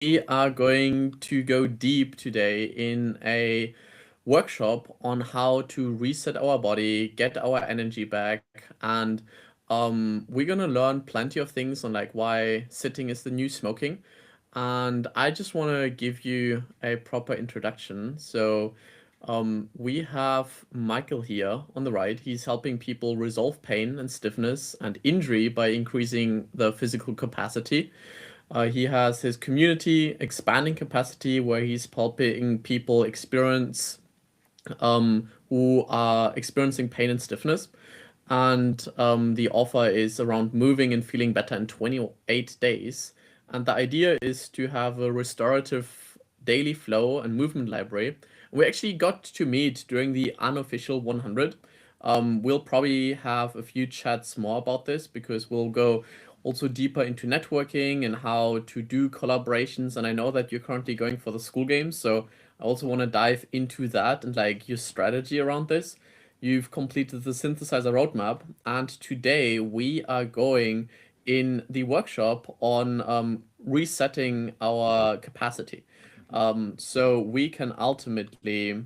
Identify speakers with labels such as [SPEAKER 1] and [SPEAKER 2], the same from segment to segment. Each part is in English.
[SPEAKER 1] are going to go deep today in a workshop on how to reset our body, get our energy back, and we're gonna learn plenty of things on like why sitting is the new smoking. And I just want to give you a proper introduction. So, we have Michael here on the right. He's helping people resolve pain and stiffness and injury by increasing the physical capacity. He has his community expanding capacity where he's helping people who are experiencing pain and stiffness. And the offer is around moving and feeling better in 28 days. And the idea is to have a restorative daily flow and movement library. We actually got to meet during the unofficial 100. We'll probably have a few chats more about this because we'll go also deeper into networking and how to do collaborations. And I know that you're currently going for the school games, so I also want to dive into that and like your strategy around this. You've completed the synthesizer roadmap, and today we are going in the workshop on resetting our capacity. So we can ultimately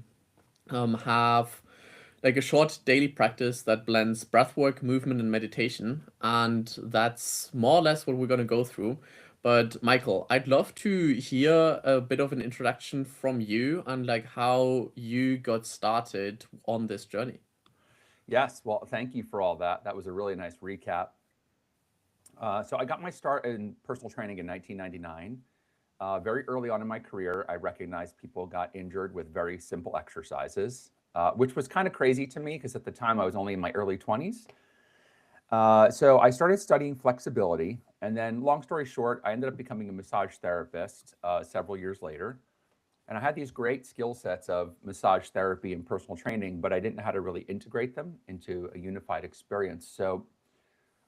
[SPEAKER 1] have like a short daily practice that blends breathwork, movement, and meditation. And that's more or less what we're going to go through. But Michael, I'd love to hear a bit of an introduction from you and like how you got started on this journey.
[SPEAKER 2] Yes, well, thank you for all that. That was a really nice recap. So I got my start in personal training in 1999. Very early on in my career, I recognized people got injured with very simple exercises, which was kind of crazy to me because at the time I was only in my early 20s. So I started studying flexibility. And then, long story short, I ended up becoming a massage therapist several years later. And I had these great skill sets of massage therapy and personal training, but I didn't know how to really integrate them into a unified experience. So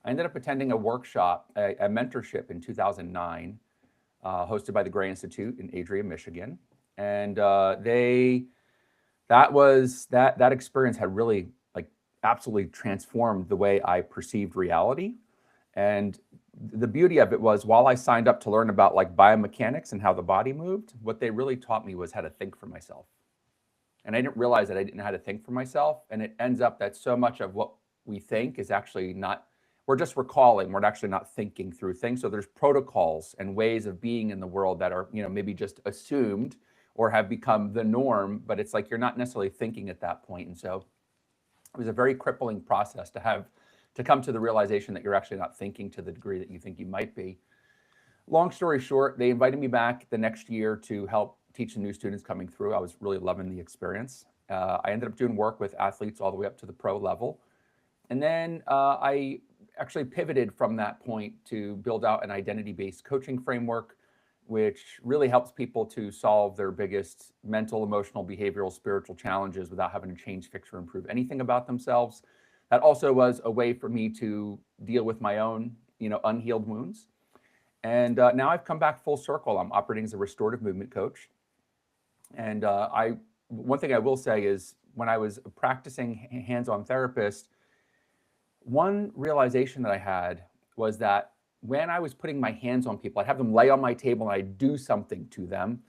[SPEAKER 2] I ended up attending a workshop, a mentorship in 2009, hosted by the Gray Institute in Adrian, Michigan. And that experience had really like absolutely transformed the way I perceived reality. And the beauty of it was while I signed up to learn about like biomechanics and how the body moved, what they really taught me was how to think for myself. And I didn't realize that I didn't know how to think for myself. And it ends up that so much of what we think is actually not, we're just recalling, we're actually not thinking through things. So there's protocols and ways of being in the world that are, maybe just assumed or have become the norm, but it's like you're not necessarily thinking at that point. And so it was a very crippling process to come to the realization that you're actually not thinking to the degree that you think you might be. Long story short, they invited me back the next year to help teach the new students coming through. I was really loving the experience. I ended up doing work with athletes all the way up to the pro level. And then I actually pivoted from that point to build out an identity-based coaching framework, which really helps people to solve their biggest mental, emotional, behavioral, spiritual challenges without having to change, fix, or improve anything about themselves. That also was a way for me to deal with my own, unhealed wounds. And now I've come back full circle. I'm operating as a restorative movement coach. And one thing I will say is when I was practicing hands-on therapist, one realization that I had was that when I was putting my hands on people, I'd have them lay on my table and I'd do something to them.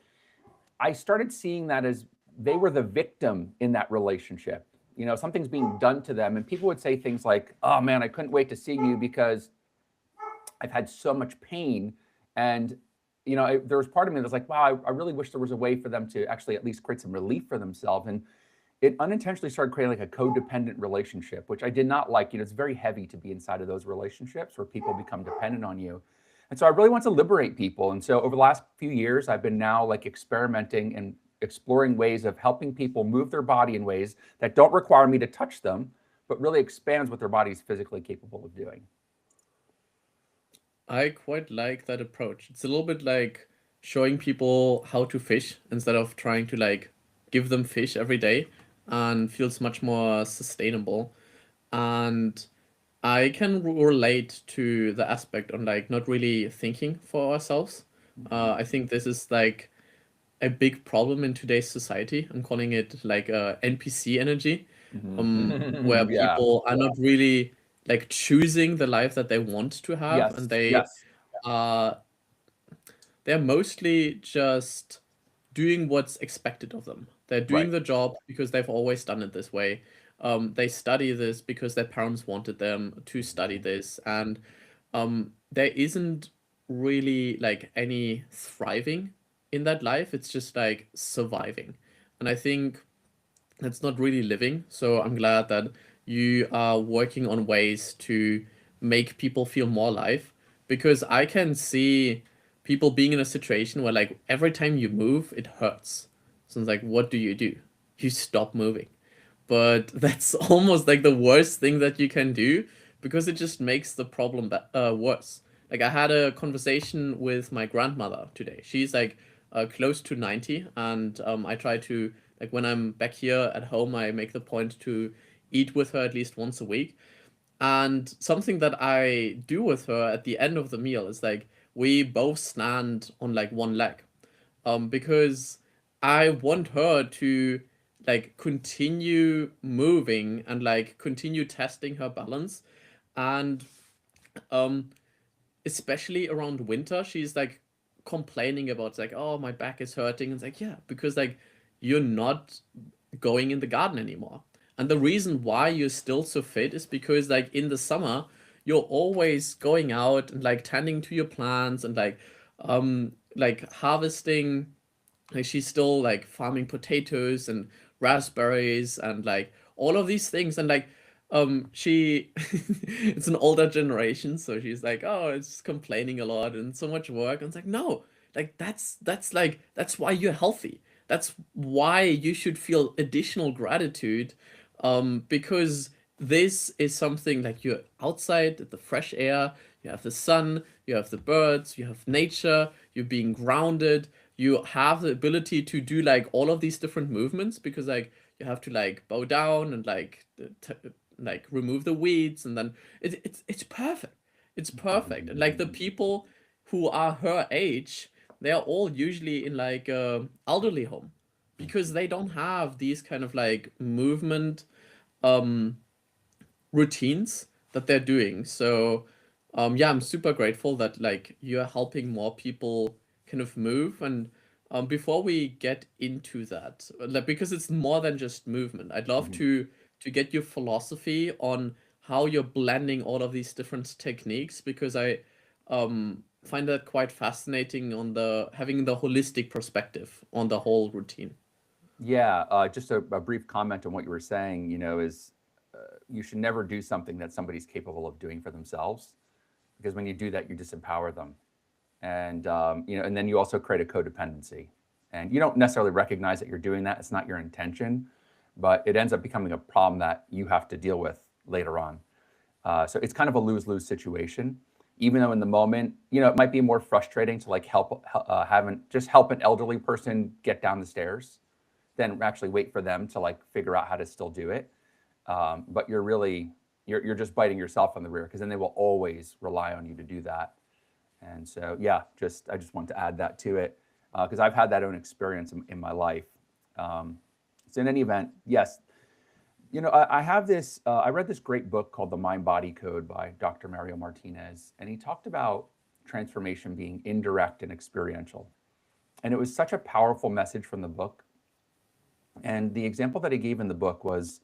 [SPEAKER 2] I started seeing that as they were the victim in that relationship. Something's being done to them. And people would say things like, oh man, I couldn't wait to see you because I've had so much pain. And, there was part of me that was like, wow, I really wish there was a way for them to actually at least create some relief for themselves. And it unintentionally started creating like a codependent relationship, which I did not like. It's very heavy to be inside of those relationships where people become dependent on you. And so I really want to liberate people. And so over the last few years, I've been now like experimenting and exploring ways of helping people move their body in ways that don't require me to touch them, but really expands what their body is physically capable of doing.
[SPEAKER 1] I quite like that approach. It's a little bit like showing people how to fish instead of trying to like give them fish every day, and feels much more sustainable. And I can relate to the aspect on like not really thinking for ourselves.
[SPEAKER 2] Mm-hmm.
[SPEAKER 1] I think this is like a big problem in today's society. I'm calling it like NPC energy, where
[SPEAKER 2] Mm-hmm. Yeah.
[SPEAKER 1] people are not really like choosing the life that they want to have, and
[SPEAKER 2] Yes. Yes.
[SPEAKER 1] uh they're mostly just doing what's expected of them. They're doing
[SPEAKER 2] Right.
[SPEAKER 1] the job because they've always done it this way. They study this because their parents wanted them to study this, and there isn't really like any thriving in that life. It's just like surviving. And I think it's not really living. So I'm glad that you are working on ways to make people feel more alive, because I can see people being in a situation where like every time you move, it hurts. So it's like, what do? You stop moving. But that's almost like the worst thing that you can do, because it just makes the problem worse. Like I had a conversation with my grandmother today. She's like close to 90, and I try to, like when I'm back here at home, I make the point to eat with her at least once a week. And something that I do with her at the end of the meal is like we both stand on like one leg, because I want her to like continue moving and like continue testing her balance. And um especially around winter, she's like complaining about like, oh, my back is hurting. And it's like, yeah, because like you're not going in the garden anymore. And the reason why you're still so fit is because like in the summer, you're always going out and like tending to your plants and like harvesting. Like she's still like farming potatoes and raspberries and like all of these things. And like she it's an older generation, so she's like, oh, it's complaining a lot and so much work. And it's like, no, like that's like that's why you're healthy. That's why you should feel additional gratitude, because this is something like you're outside at the fresh air, you have the sun, you have the birds, you have nature, you're being grounded, you have the ability to do like all of these different movements, because like you have to like bow down and like like remove the weeds, and then it's perfect. It's perfect. And like the people who are her age, they are all usually in like a elderly home, because they don't have these kind of like movement um routines that they're doing. So yeah, I'm super grateful that like you're helping more people kind of move. And before we get into that, like, because it's more than just movement, I'd love
[SPEAKER 2] Mhm.
[SPEAKER 1] to get your philosophy on how you're blending all of these different techniques, because I find that quite fascinating on the having the holistic perspective on the whole routine.
[SPEAKER 2] Yeah, just a brief comment on what you were saying, is you should never do something that somebody's capable of doing for themselves, because when you do that, you disempower them. And, and then you also create a codependency. And you don't necessarily recognize that you're doing that. It's not your intention, but it ends up becoming a problem that you have to deal with later on. So it's kind of a lose-lose situation. Even though in the moment, it might be more frustrating to like help an elderly person get down the stairs than actually wait for them to like figure out how to still do it. But you're just biting yourself on the rear, because then they will always rely on you to do that. And so, yeah, I just want to add that to it, because I've had that own experience in my life. So in any event, yes, I have this. I read this great book called The Mind Body Code by Dr. Mario Martinez, and he talked about transformation being indirect and experiential. And it was such a powerful message from the book. And the example that he gave in the book was,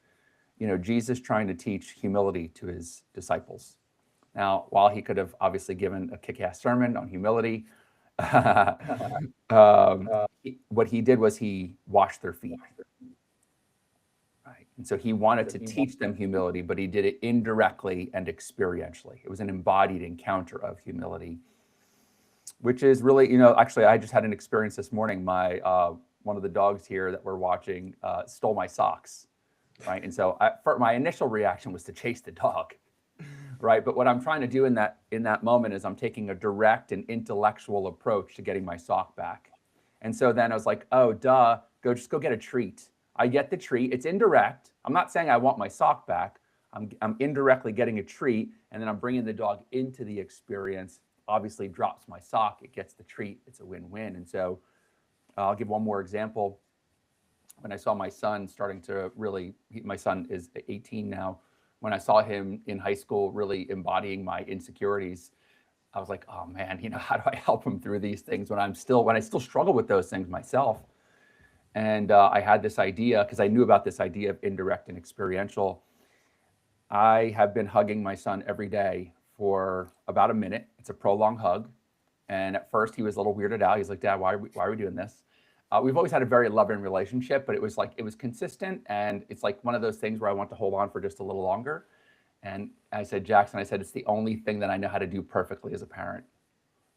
[SPEAKER 2] Jesus trying to teach humility to his disciples. Now, while he could have obviously given a kick-ass sermon on humility, what he did was he washed their feet. Right. And so he wanted to teach them humility, but he did it indirectly and experientially. It was an embodied encounter of humility, which is really, actually, I just had an experience this morning. My one of the dogs here that we're watching stole my socks, right? And so my initial reaction was to chase the dog, right? But what I'm trying to do in that moment is I'm taking a direct and intellectual approach to getting my sock back. And so then I was like, oh, duh, go get a treat. I get the treat. It's indirect. I'm not saying I want my sock back. I'm indirectly getting a treat, and then I'm bringing the dog into the experience. Obviously, drops my sock. It gets the treat. It's a win-win. And so I'll give one more example. When I saw my son starting to really, my son is 18 now. When I saw him in high school really embodying my insecurities, I was like, oh man, how do I help him through these things when I still struggle with those things myself? And I had this idea because I knew about this idea of indirect and experiential. I have been hugging my son every day for about a minute. It's a prolonged hug. And at first he was a little weirded out. He's like, Dad, why are we doing this? We've always had a very loving relationship, but it was consistent. And it's like one of those things where I want to hold on for just a little longer. And I said, Jackson, I said, it's the only thing that I know how to do perfectly as a parent.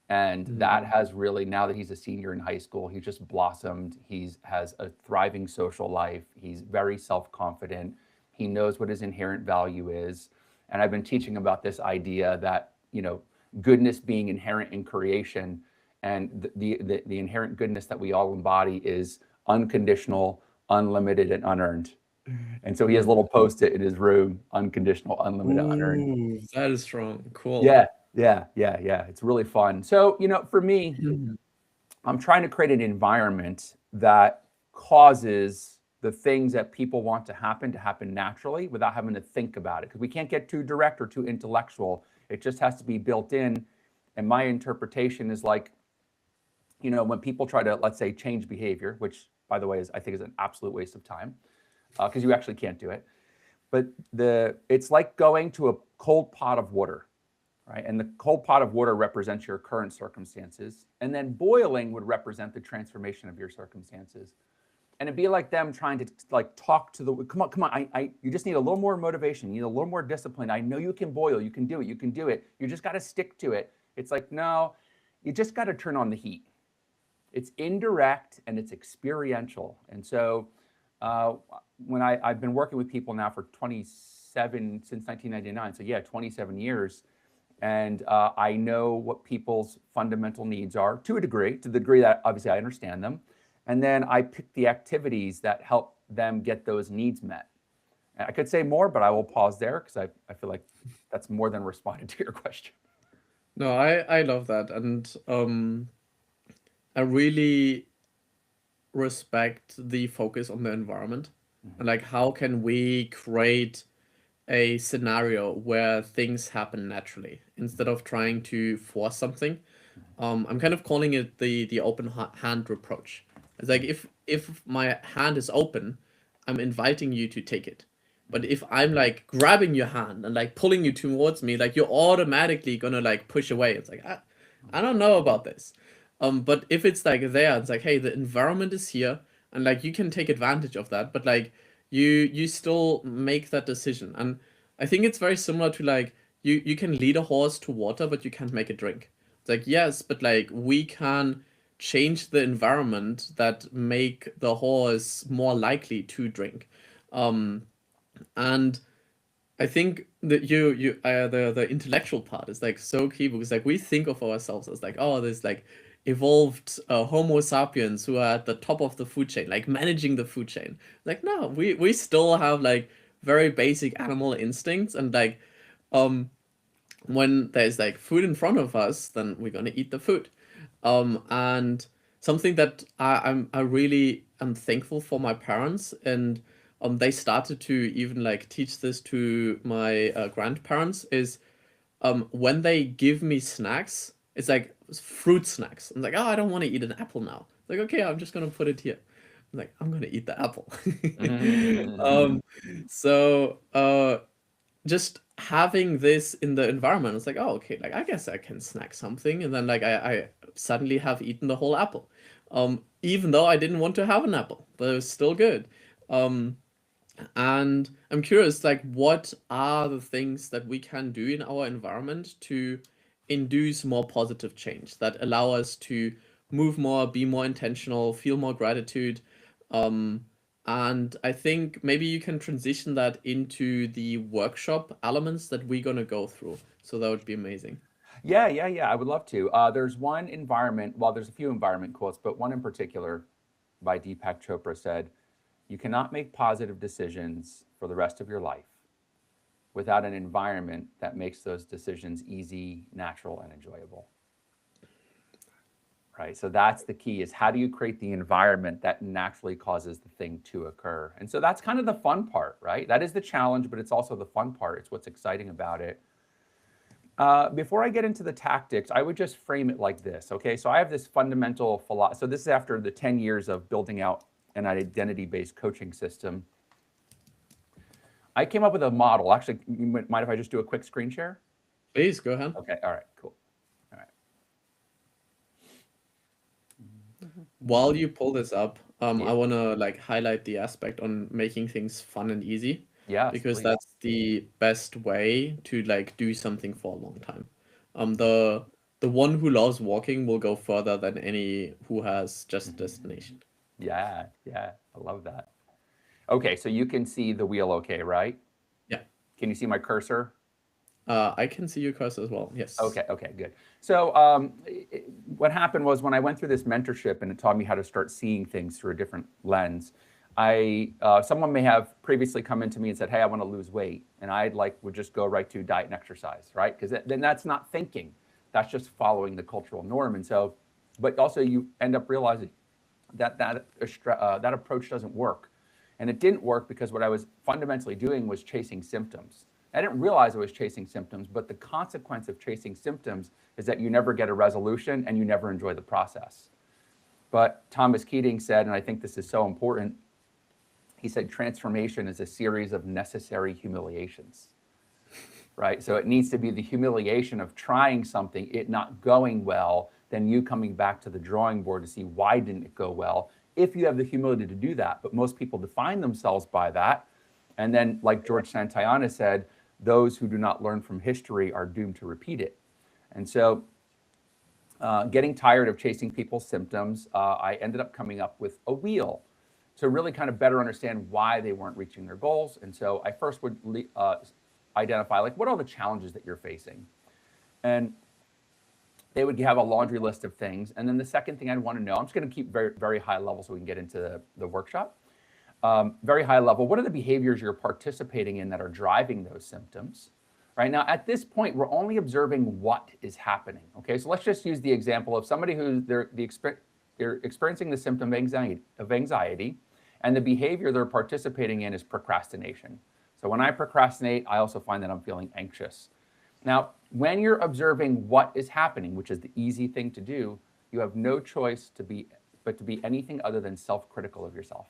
[SPEAKER 2] And that has really, now that he's a senior in high school, he's just blossomed. Has a thriving social life. He's very self-confident. He knows what his inherent value is. And I've been teaching about this idea that, goodness being inherent in creation, and the inherent goodness that we all embody is unconditional, unlimited, and unearned. And so he has a little post-it in his room, unconditional, unlimited, unearned.
[SPEAKER 1] Ooh, that is strong. Cool.
[SPEAKER 2] Yeah. It's really fun. So, for me, I'm trying to create an environment that causes the things that people want to happen naturally without having to think about it. Because we can't get too direct or too intellectual. It just has to be built in. And my interpretation is like, when people try to, let's say, change behavior, which, by the way, I think is an absolute waste of time, because you actually can't do it. But it's like going to a cold pot of water. Right? And the cold pot of water represents your current circumstances. And then boiling would represent the transformation of your circumstances. And it'd be like them trying to talk to come on, you just need a little more motivation. You need a little more discipline. I know you can boil, you can do it. You just got to stick to it. It's like, no, you just got to turn on the heat. It's indirect and it's experiential. And so when I've been working with people now for 27, since 1999. So yeah, 27 years. And I know what people's fundamental needs are to the degree that obviously I understand them. And then I pick the activities that help them get those needs met. And I could say more, but I will pause there because I feel like that's more than responded to your question.
[SPEAKER 1] No, I love that. And I really respect the focus on the environment. And like, how can we create a scenario where things happen naturally instead of trying to force something. I'm kind of calling it the open hand approach. It's like if my hand is open, I'm inviting you to take it. But if I'm like grabbing your hand and like pulling you towards me, like you're automatically gonna like push away. It's like I don't know about this. But if it's like there, it's like, hey, the environment is here, and like you can take advantage of that, but like you still make that decision. And I think it's very similar to like you can lead a horse to water, but you can't make it drink. It's like, yes, but like we can change the environment that make the horse more likely to drink. And I think that the intellectual part is like so key, because like we think of ourselves as like, oh, there's like evolved Homo sapiens who are at the top of the food chain, like managing the food chain. Like, no, we still have like very basic animal instincts, and like when there's like food in front of us, then we're gonna eat the food. And something that I really am thankful for my parents, and they started to even like teach this to my grandparents, is when they give me snacks, it's like fruit snacks. I'm like, oh, I don't want to eat an apple now. It's like, okay, I'm just gonna put it here. I'm like, I'm gonna eat the apple. So just having this in the environment, it's like, oh, okay, like I guess I can snack something, and then like I suddenly have eaten the whole apple, even though I didn't want to have an apple, but it was still good. And I'm curious, like, what are the things that we can do in our environment to induce more positive change that allow us to move more, be more intentional, feel more gratitude? And I think maybe you can transition that into the workshop elements that we're gonna go through. So that would be amazing.
[SPEAKER 2] Yeah. I would love to. There's one environment, well, there's a few environment quotes, but one in particular by Deepak Chopra said, you cannot make positive decisions for the rest of your life without an environment that makes those decisions easy, natural, and enjoyable. Right? So that's the key, is how do you create the environment that naturally causes the thing to occur? And so that's kind of the fun part, right? That is the challenge, but it's also the fun part. It's what's exciting about it. Before I get into the tactics, I would just frame it like this, okay? So I have this fundamental philosophy. So this is after the 10 years of building out an identity-based coaching system. I came up with a model. Actually, you mind if I just do a quick screen share?
[SPEAKER 1] Please go ahead.
[SPEAKER 2] Okay, all right, cool. All right.
[SPEAKER 1] While you pull this up,
[SPEAKER 2] Yeah.
[SPEAKER 1] I want to like highlight the aspect on making things fun and easy,
[SPEAKER 2] Yes,
[SPEAKER 1] because
[SPEAKER 2] please.
[SPEAKER 1] that's the best way to like do something for a long time. The one who loves walking will go further than any who has just a destination.
[SPEAKER 2] Yeah, I love that. Okay, so you can see the wheel okay, right?
[SPEAKER 1] Yeah.
[SPEAKER 2] Can you see my cursor?
[SPEAKER 1] I can see your cursor as well. Yes.
[SPEAKER 2] Okay, good. So what happened was when I went through this mentorship and it taught me how to start seeing things through a different lens, someone may have previously come into me and said, hey, I want to lose weight. And I would just go right to diet and exercise, right? Because then that's not thinking. That's just following the cultural norm. And so, but also you end up realizing that approach doesn't work. And it didn't work because what I was fundamentally doing was chasing symptoms. I didn't realize I was chasing symptoms, but the consequence of chasing symptoms is that you never get a resolution and you never enjoy the process. But Thomas Keating said, and I think this is so important, he said transformation is a series of necessary humiliations, right? So it needs to be the humiliation of trying something, it not going well, then you coming back to the drawing board to see why didn't it go well, if you have the humility to do that. But most people define themselves by that. And then, like George Santayana said, those who do not learn from history are doomed to repeat it. And so getting tired of chasing people's symptoms, I ended up coming up with a wheel to really kind of better understand why they weren't reaching their goals. And so I first would identify, like, what are the challenges that you're facing? And they would have a laundry list of things. And then the second thing I'd want to know, I'm just going to keep very, very high level so we can get into the workshop. Very high level, what are the behaviors you're participating in that are driving those symptoms? Right now, at this point, we're only observing what is happening. Okay, so let's just use the example of somebody who's they're experiencing the symptom of anxiety, and the behavior they're participating in is procrastination. So when I procrastinate, I also find that I'm feeling anxious. Now, when you're observing what is happening, which is the easy thing to do, you have no choice but to be anything other than self-critical of yourself.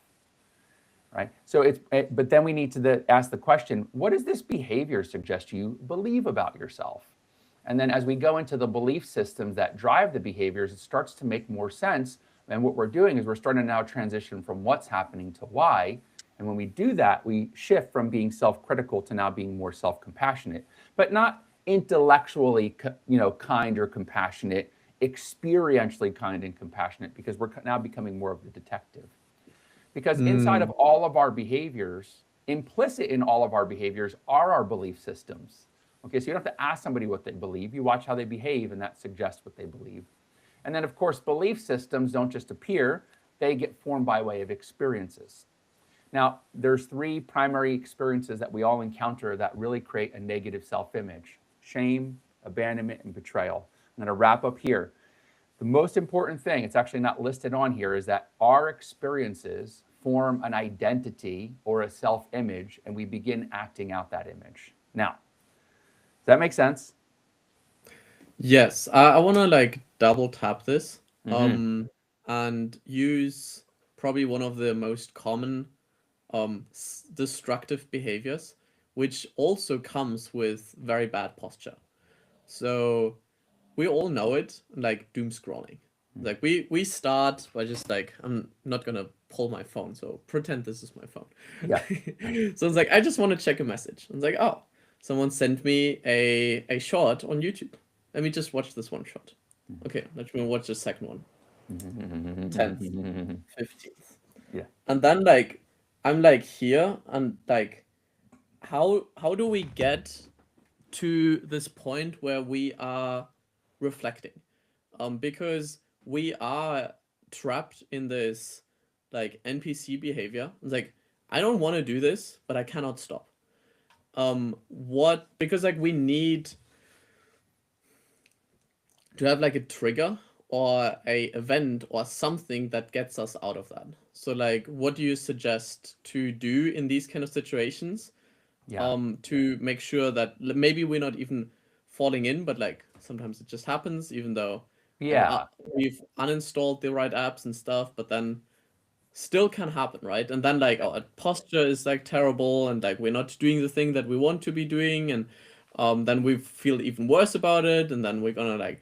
[SPEAKER 2] Right? So but then we need to ask the question, what does this behavior suggest you believe about yourself? And then as we go into the belief systems that drive the behaviors, it starts to make more sense. And what we're doing is we're starting to now transition from what's happening to why. And when we do that, we shift from being self-critical to now being more self-compassionate, but not intellectually, kind or compassionate, experientially kind and compassionate, because we're now becoming more of the detective. Because inside of all of our behaviors, implicit in all of our behaviors are our belief systems. Okay, so you don't have to ask somebody what they believe. You watch how they behave, and that suggests what they believe. And then, of course, belief systems don't just appear. They get formed by way of experiences. Now, there's three primary experiences that we all encounter that really create a negative self-image: shame, abandonment, and betrayal. I'm going to wrap up here. The most important thing, it's actually not listed on here, is that our experiences form an identity or a self-image, and we begin acting out that image. Now, does that make sense?
[SPEAKER 1] Yes, I want to like double tap this and use probably one of the most common destructive behaviors, which also comes with very bad posture. So we all know it, like doom scrolling. Like we start by just like, I'm not gonna pull my phone, so pretend this is my phone.
[SPEAKER 2] Yeah.
[SPEAKER 1] So it's like I just want to check a message. It's like, oh, someone sent me a short on YouTube. Let me just watch this one shot. Okay, let me watch the second one. 10th, 15th.
[SPEAKER 2] Yeah.
[SPEAKER 1] And then like I'm like here and like how do we get to this point where we are reflecting? Because we are trapped in this like NPC behavior. It's like I don't want to do this, but I cannot stop. Because like we need to have like a trigger or a event or something that gets us out of that. So like what do you suggest to do in these kind of situations?
[SPEAKER 2] Yeah.
[SPEAKER 1] To make sure that maybe we're not even falling in, but like sometimes it just happens, even though like
[SPEAKER 2] Yeah.
[SPEAKER 1] we've uninstalled the right apps and stuff, but then still can happen, right? And then like our posture is like terrible, and like we're not doing the thing that we want to be doing, and then we feel even worse about it, and then we're gonna like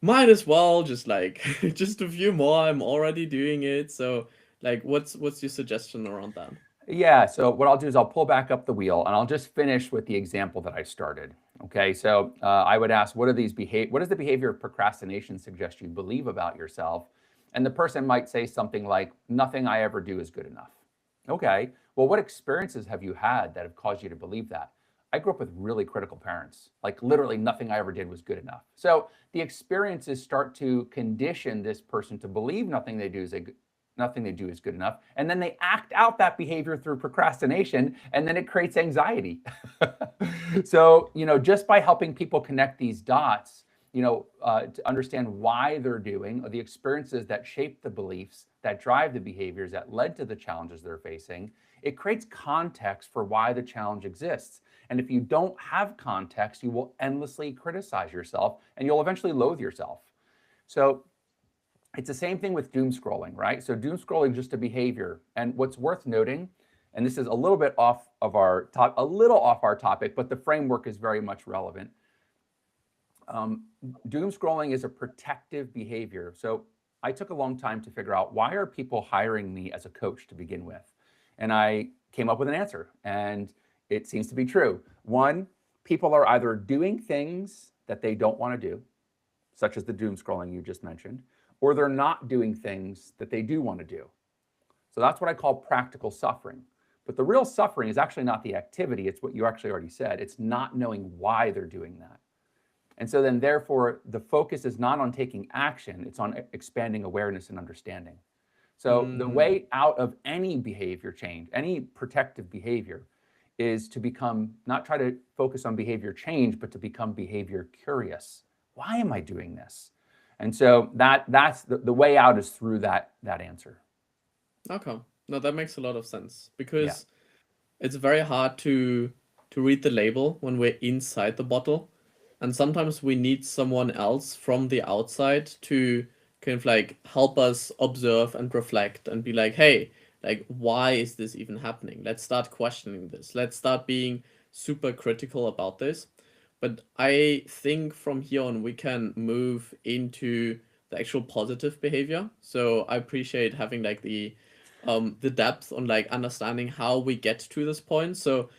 [SPEAKER 1] might as well just like just a few more. I'm already doing it, so like what's your suggestion around that?
[SPEAKER 2] Yeah, so what I'll do is I'll pull back up the wheel and I'll just finish with the example that I started. Okay, so I would ask, what does the behavior of procrastination suggest you believe about yourself? And the person might say something like, nothing I ever do is good enough. Okay, well, what experiences have you had that have caused you to believe that? I grew up with really critical parents, like literally nothing I ever did was good enough. So the experiences start to condition this person to believe nothing they do is good enough. And then they act out that behavior through procrastination, and then it creates anxiety. So, just by helping people connect these dots, to understand why they're doing, or the experiences that shape the beliefs, that drive the behaviors that led to the challenges they're facing, it creates context for why the challenge exists. And if you don't have context, you will endlessly criticize yourself and you'll eventually loathe yourself. So it's the same thing with doom scrolling, right? So doom scrolling is just a behavior. And what's worth noting, and this is a little bit off our topic, but the framework is very much relevant. Doom scrolling is a protective behavior. So I took a long time to figure out, why are people hiring me as a coach to begin with? And I came up with an answer, and it seems to be true. One, people are either doing things that they don't want to do, such as the doom scrolling you just mentioned, or they're not doing things that they do want to do. So that's what I call practical suffering. But the real suffering is actually not the activity, it's what you actually already said. It's not knowing why they're doing that. And so then therefore, the focus is not on taking action, it's on expanding awareness and understanding. So the way out of any behavior change, any protective behavior, is to not try to focus on behavior change, but to become behavior curious. Why am I doing this? And so that's the way out, is through that answer.
[SPEAKER 1] Okay. No, that makes a lot of sense, because it's very hard to read the label when we're inside the bottle. And sometimes we need someone else from the outside to kind of like help us observe and reflect and be like, hey, like, why is this even happening? Let's start questioning this. Let's start being super critical about this. But I think from here on, we can move into the actual positive behavior. So I appreciate having like the depth on like understanding how we get to this point. So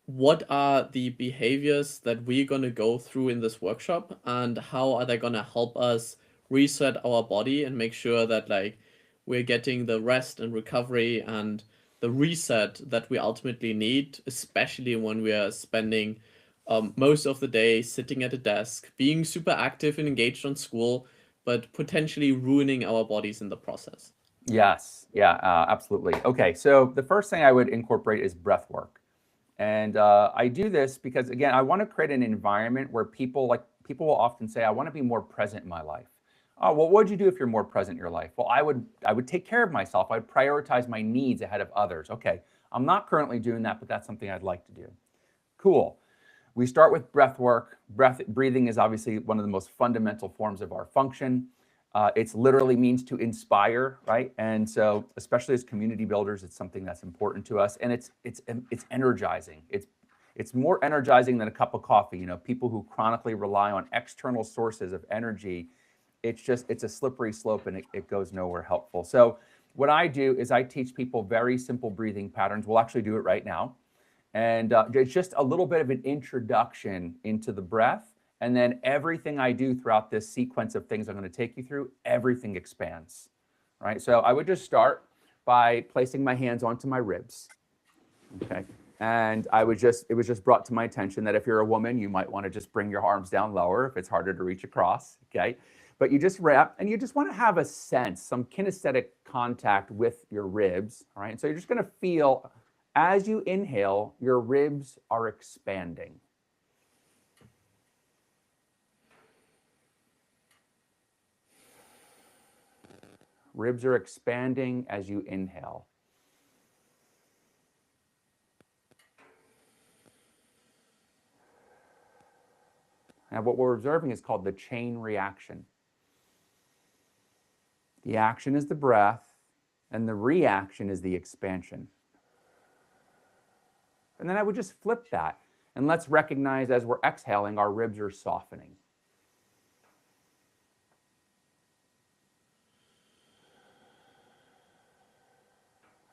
[SPEAKER 1] what are the behaviors that we're going to go through in this workshop, and how are they going to help us reset our body and make sure that like we're getting the rest and recovery and the reset that we ultimately need, especially when we are spending most of the day sitting at a desk, being super active and engaged on school, but potentially ruining our bodies in the process.
[SPEAKER 2] Yes, yeah, absolutely. Okay, so the first thing I would incorporate is breath work. And I do this because, again, I want to create an environment where people will often say, I want to be more present in my life. Oh, well, what would you do if you're more present in your life? Well, I would take care of myself. I'd prioritize my needs ahead of others. Okay, I'm not currently doing that, but that's something I'd like to do. Cool. We start with breath work. Breathing is obviously one of the most fundamental forms of our function. It's literally means to inspire, right? And so, especially as community builders, it's something that's important to us, and it's energizing. It's more energizing than a cup of coffee. People who chronically rely on external sources of energy, it's a slippery slope, and it goes nowhere helpful. So what I do is I teach people very simple breathing patterns. We'll actually do it right now. And it's just a little bit of an introduction into the breath. And then everything I do throughout this sequence of things I'm going to take you through, everything expands, right? So I would just start by placing my hands onto my ribs, okay? And it was just brought to my attention that if you're a woman, you might want to just bring your arms down lower if it's harder to reach across, okay? But you just wrap, and you just want to have a sense, some kinesthetic contact with your ribs, all right? And so you're just going to feel, as you inhale, your ribs are expanding. Ribs are expanding as you inhale. And what we're observing is called the chain reaction. The action is the breath, and the reaction is the expansion. And then I would just flip that. And let's recognize as we're exhaling, our ribs are softening.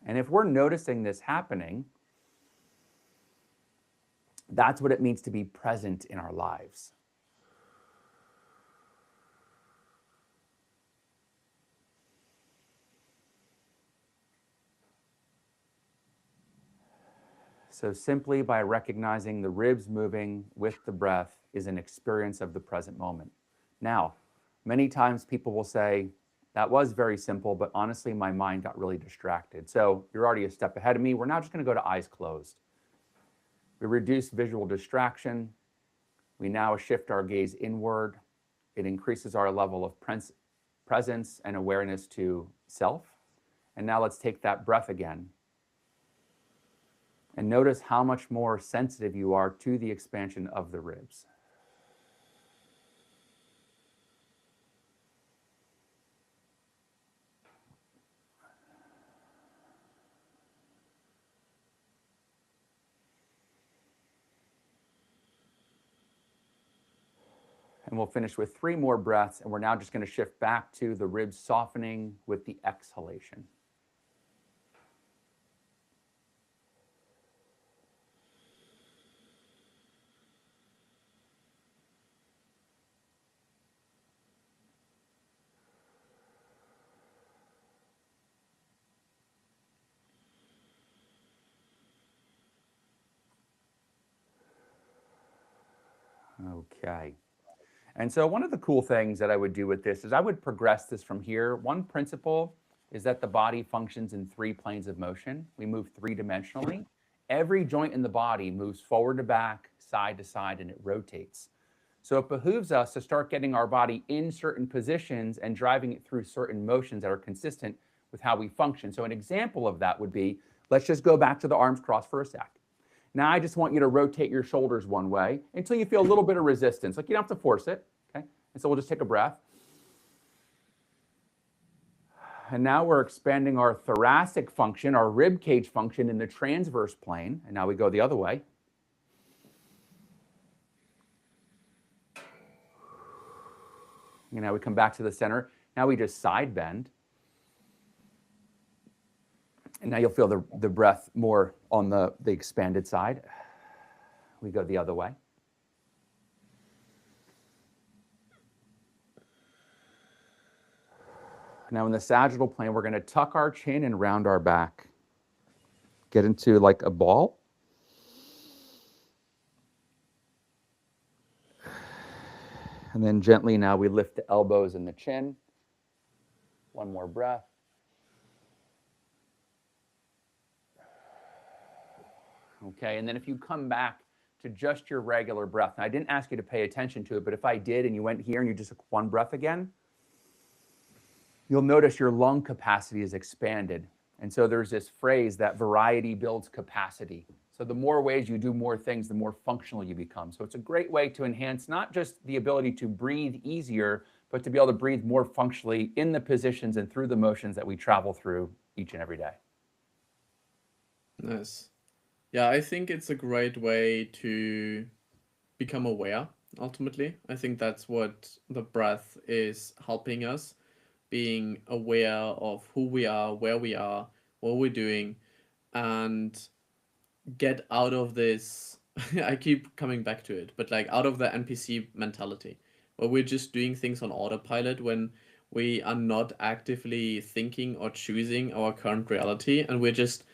[SPEAKER 2] And if we're noticing this happening, that's what it means to be present in our lives. So simply by recognizing the ribs moving with the breath is an experience of the present moment. Now, many times people will say, that was very simple, but honestly, my mind got really distracted. So you're already a step ahead of me. We're now just going to go to eyes closed. We reduce visual distraction. We now shift our gaze inward. It increases our level of presence and awareness to self. And now let's take that breath again. And notice how much more sensitive you are to the expansion of the ribs. And we'll finish with 3 more breaths, and we're now just going to shift back to the ribs softening with the exhalation. Okay. And so one of the cool things that I would do with this is I would progress this from here. One principle is that the body functions in 3 planes of motion. We move 3-dimensionally. Every joint in the body moves forward to back, side to side, and it rotates. So it behooves us to start getting our body in certain positions and driving it through certain motions that are consistent with how we function. So an example of that would be, let's just go back to the arms crossed for a sec. Now I just want you to rotate your shoulders one way until you feel a little bit of resistance. Like you don't have to force it, okay? And so we'll just take a breath. And now we're expanding our thoracic function, our rib cage function in the transverse plane. And now we go the other way. And now we come back to the center. Now we just side bend. And now you'll feel the breath more on the expanded side. We go the other way. Now in the sagittal plane, we're going to tuck our chin and round our back. Get into like a ball. And then gently now we lift the elbows and the chin. One more breath. Okay, and then if you come back to just your regular breath, and I didn't ask you to pay attention to it, but if I did and you went here and you just took one breath again, you'll notice your lung capacity is expanded. And so there's this phrase that variety builds capacity. So the more ways you do more things, the more functional you become. So it's a great way to enhance not just the ability to breathe easier, but to be able to breathe more functionally in the positions and through the motions that we travel through each and every day.
[SPEAKER 1] Nice. Yeah, I think it's a great way to become aware, ultimately. I think that's what the breath is helping us, being aware of who we are, where we are, what we're doing, and get out of this. I keep coming back to it, but like out of the NPC mentality, where we're just doing things on autopilot when we are not actively thinking or choosing our current reality, and we're just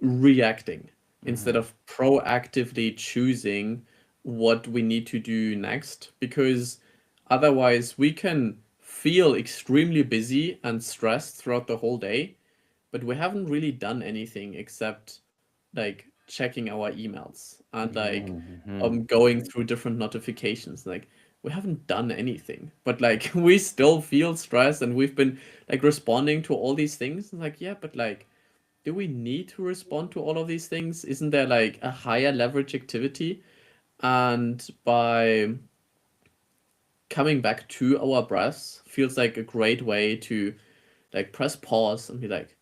[SPEAKER 1] reacting instead of proactively choosing what we need to do next, because otherwise we can feel extremely busy and stressed throughout the whole day, but we haven't really done anything except like checking our emails and like going through different notifications. Like we haven't done anything, but like we still feel stressed and we've been like responding to all these things. Like, yeah, but like, do we need to respond to all of these things? Isn't there like a higher leverage activity? And by coming back to our breaths feels like a great way to like press pause and be like,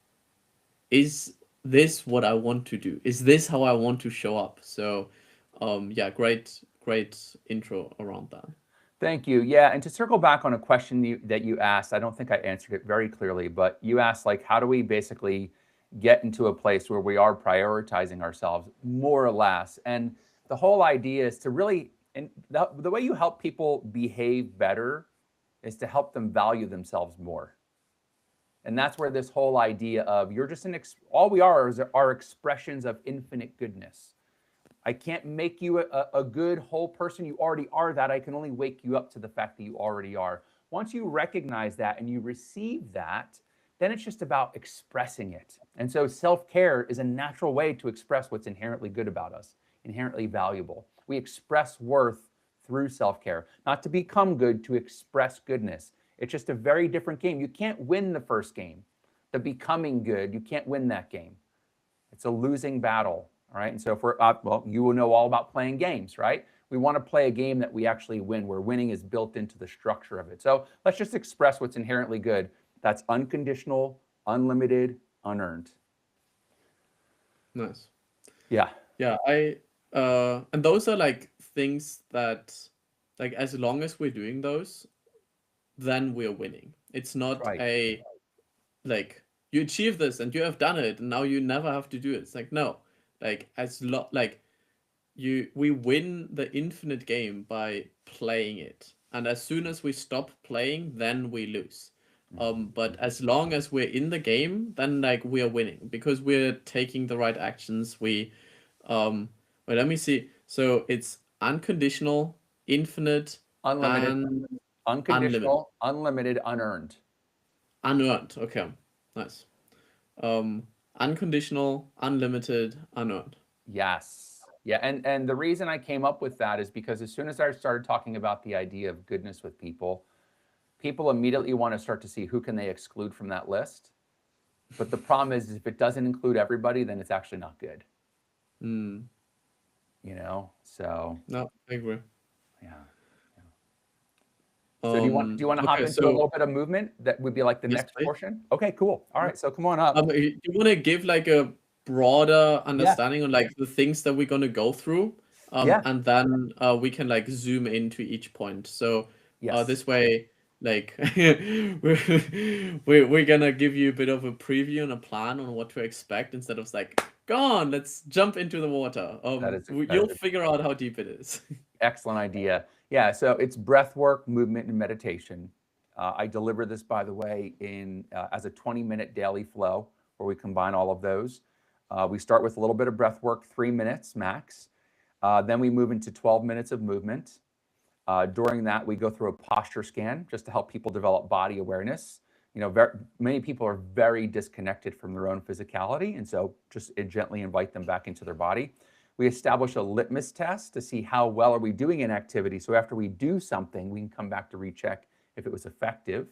[SPEAKER 1] is this what I want to do? Is this how I want to show up? So, yeah, great intro around that.
[SPEAKER 2] Thank you. Yeah, and to circle back on a question that you asked, I don't think I answered it very clearly, but you asked like, how do we basically get into a place where we are prioritizing ourselves more or less? And the whole idea is to really, and the way you help people behave better is to help them value themselves more. And that's where this whole idea of you're just all we are expressions of infinite goodness. I can't make you a good whole person. You already are that. I can only wake you up to the fact that you already are. Once you recognize that and you receive that, then it's just about expressing it. And so self-care is a natural way to express what's inherently good about us, inherently valuable. We express worth through self-care, not to become good, to express goodness. It's just a very different game. You can't win the first game. The becoming good, you can't win that game. It's a losing battle. All right. And so for well, you will know all about playing games, right? We want to play a game that we actually win, where winning is built into the structure of it. So let's just express what's inherently good. That's unconditional, unlimited, unearned.
[SPEAKER 1] Nice.
[SPEAKER 2] Yeah.
[SPEAKER 1] Yeah, and those are like things that, like, as long as we're doing those, then we're winning. It's not
[SPEAKER 2] Right.
[SPEAKER 1] a like you achieve this and you have done it and now you never have to do it. It's like no, like like we win the infinite game by playing it, and as soon as we stop playing, then we lose. But as long as we're in the game, then like we're winning because we're taking the right actions. Wait, let me see. So it's unconditional, infinite,
[SPEAKER 2] Unlimited,
[SPEAKER 1] and unlimited.
[SPEAKER 2] unconditional, unlimited, unearned.
[SPEAKER 1] Unearned. Okay, nice. Um, Unconditional, unlimited, unearned.
[SPEAKER 2] Yes. Yeah. And the reason I came up with that is because as soon as I started talking about the idea of goodness with people, people immediately want to start to see who can they exclude from that list. But the problem is if it doesn't include everybody, then it's actually not good.
[SPEAKER 1] Mm.
[SPEAKER 2] So
[SPEAKER 1] No, I agree.
[SPEAKER 2] yeah. So do you want to hop
[SPEAKER 1] Okay,
[SPEAKER 2] into a
[SPEAKER 1] so
[SPEAKER 2] little bit of movement? That would be like the
[SPEAKER 1] yes,
[SPEAKER 2] next
[SPEAKER 1] please.
[SPEAKER 2] portion. Okay, cool. All
[SPEAKER 1] Yeah.
[SPEAKER 2] right, so come on up.
[SPEAKER 1] You want to give like a broader
[SPEAKER 2] Yeah,
[SPEAKER 1] understanding on like the things that we're gonna go through,
[SPEAKER 2] yeah,
[SPEAKER 1] and then we can like zoom into each point. So
[SPEAKER 2] yes.
[SPEAKER 1] this way, like we're gonna give you a bit of a preview and a plan on what to expect instead of like, go on, let's jump into the water.
[SPEAKER 2] That is
[SPEAKER 1] You'll figure out how deep it is.
[SPEAKER 2] excellent idea. Yeah, so it's breath work, movement, and meditation. I deliver this, by the way, in as a 20-minute daily flow where we combine all of those. We start with a little bit of breath work, 3 minutes max. Then we move into 12 minutes of movement. During that, we go through a posture scan just to help people develop body awareness. Many people are very disconnected from their own physicality, and so just gently invite them back into their body. We establish a litmus test to see how well are we doing in activity. So after we do something, we can come back to recheck if it was effective.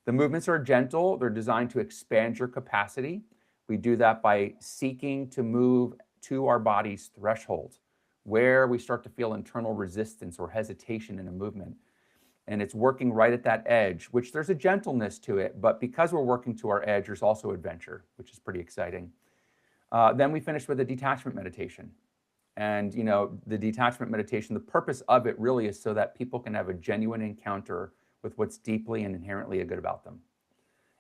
[SPEAKER 2] The movements are gentle. They're designed to expand your capacity. We do that by seeking to move to our body's threshold, where we start to feel internal resistance or hesitation in a movement. And it's working right at that edge, which there's a gentleness to it, but because we're working to our edge, there's also adventure, which is pretty exciting. Then we finish with a detachment meditation. And the detachment meditation, the purpose of it really is so that people can have a genuine encounter with what's deeply and inherently good about them.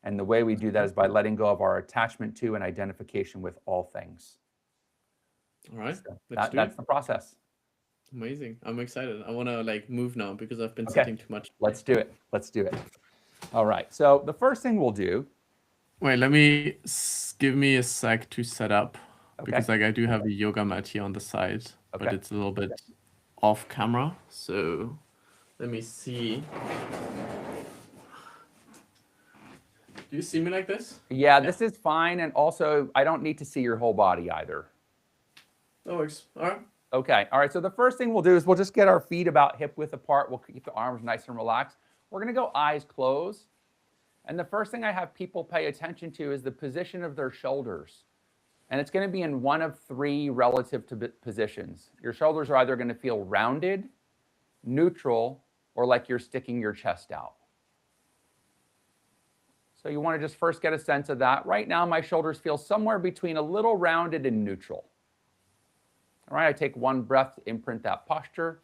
[SPEAKER 2] And the way we do that is by letting go of our attachment to and identification with all things.
[SPEAKER 1] All right,
[SPEAKER 2] So
[SPEAKER 1] let's do
[SPEAKER 2] that's
[SPEAKER 1] it.
[SPEAKER 2] the process.
[SPEAKER 1] Amazing. I'm excited. I want to like move now because I've been
[SPEAKER 2] Okay,
[SPEAKER 1] sitting too much.
[SPEAKER 2] let's do it. Let's do it. All right. So the first thing we'll do.
[SPEAKER 1] Wait, let me give me a sec to set up
[SPEAKER 2] Okay.
[SPEAKER 1] because like I do have a yoga mat here on the side, but
[SPEAKER 2] Okay.
[SPEAKER 1] it's a little bit off camera. So let me see. Do you see me like this?
[SPEAKER 2] Yeah, this is fine. And also, I don't need to see your whole body either.
[SPEAKER 1] That works. All right.
[SPEAKER 2] Okay. All right. So the first thing we'll do is we'll just get our feet about hip width apart. We'll keep the arms nice and relaxed. We're going to go eyes closed. And the first thing I have people pay attention to is the position of their shoulders. And it's going to be in one of three relative positions. Your shoulders are either going to feel rounded, neutral, or like you're sticking your chest out. So you want to just first get a sense of that. Right now, my shoulders feel somewhere between a little rounded and neutral. All right, I take one breath to imprint that posture.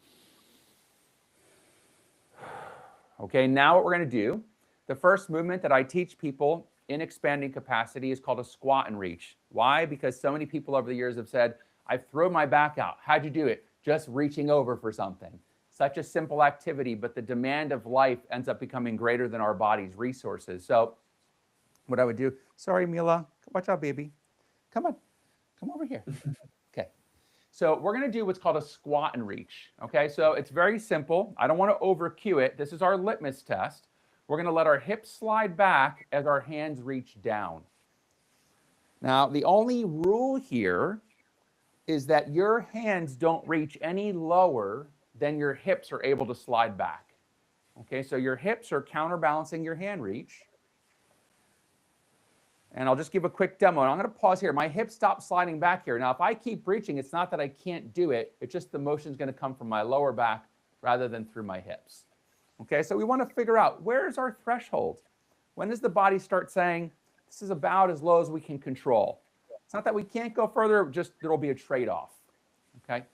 [SPEAKER 2] Okay, now what we're going to do, the first movement that I teach people in expanding capacity is called a squat and reach. Why? Because so many people over the years have said, I've thrown my back out. How'd you do it? Just reaching over for something. Such a simple activity, but the demand of life ends up becoming greater than our body's resources. So what I would do, sorry, Mila, watch out, baby. Come on, come over here. Okay. So we're going to do what's called a squat and reach. Okay, so it's very simple. I don't want to over cue it. This is our litmus test. We're going to let our hips slide back as our hands reach down. Now, the only rule here is that your hands don't reach any lower than your hips are able to slide back. Okay, so your hips are counterbalancing your hand reach. And I'll just give a quick demo. And I'm going to pause here. My hips stop sliding back here. Now, if I keep reaching, it's not that I can't do it. It's just the motion is going to come from my lower back rather than through my hips. Okay, so we want to figure out, where's our threshold? When does the body start saying, this is about as low as we can control? It's not that we can't go further, just there'll be a trade-off. Okay,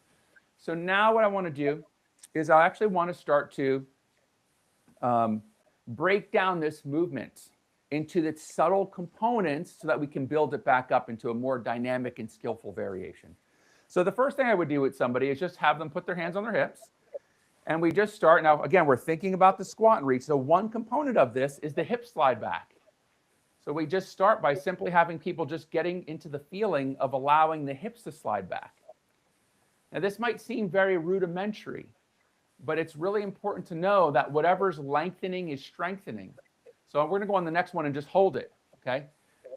[SPEAKER 2] so now what I want to do is I actually want to start to break down this movement into its subtle components so that we can build it back up into a more dynamic and skillful variation. So the first thing I would do with somebody is just have them put their hands on their hips. And we just start. Now, again, we're thinking about the squat and reach. So one component of this is the hip slide back. So we just start by simply having people just getting into the feeling of allowing the hips to slide back. Now, this might seem very rudimentary, but it's really important to know that whatever's lengthening is strengthening. So we're going to go on the next one and just hold it, okay?